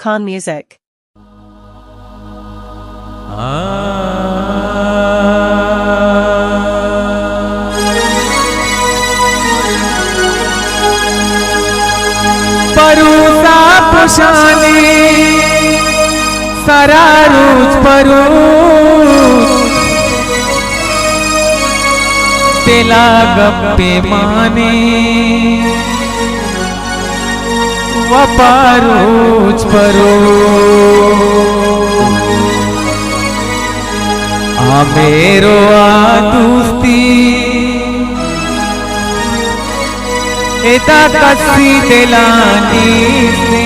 Khan Music. परूसा पुशानी सरारूज परूज तेला गप्पे माने वपारूज परूज आमेरो आदुस्ती एदा कसी दिलानी से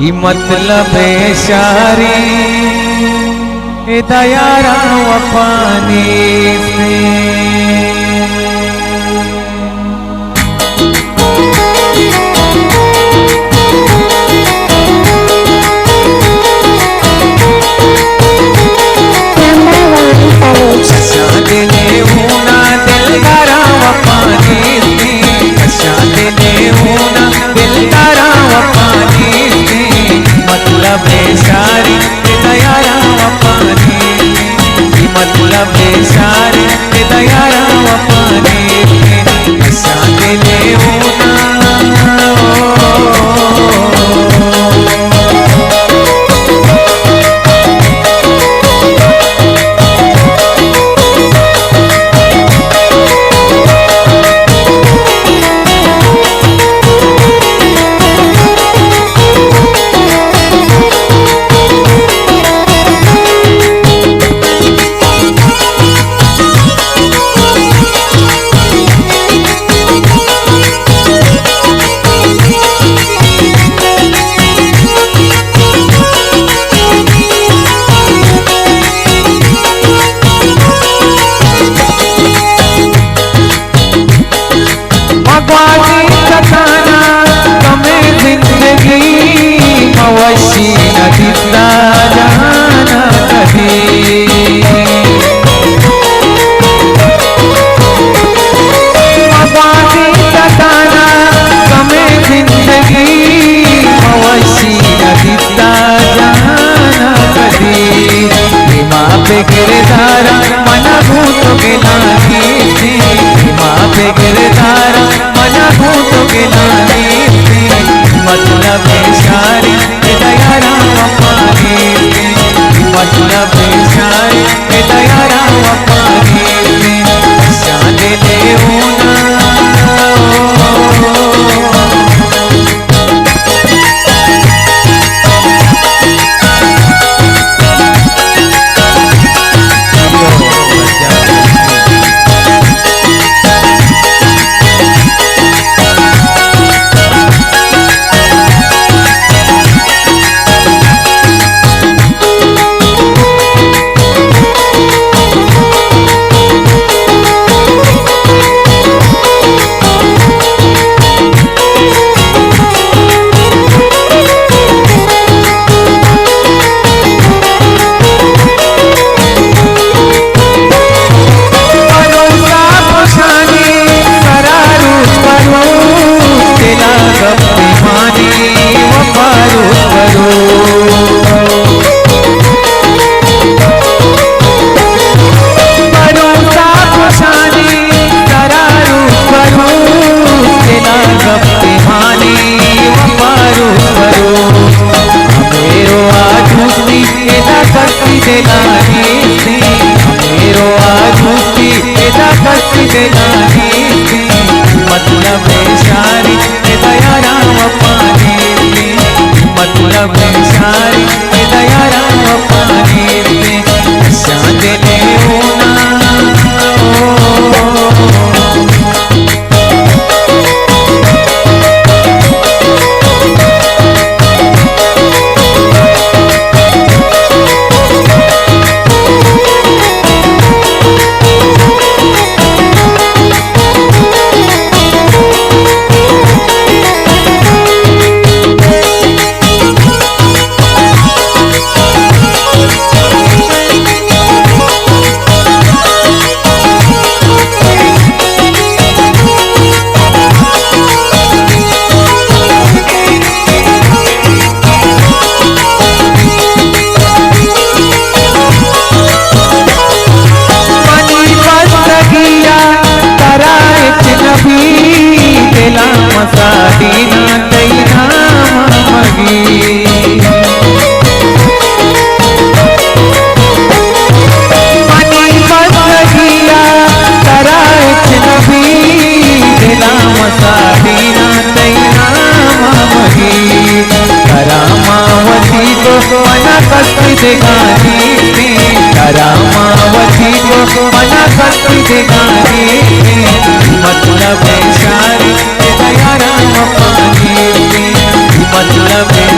ई मतलब शारी एदा यारा वफानी से गिरधारा मना भूत गिलानी से माँ पे गिरधारा मना भूत गिलानी से मतलब सारी दयारा वफानी से मतलब सारी दयारा वफानी से शाद ले होना मतलब सारी दयारा वफानी मतलब सारी दयारा वफानी शाद ले होना देगानी करामावती को मना करती देगानी मतलब सारी दया राम पानी मतलब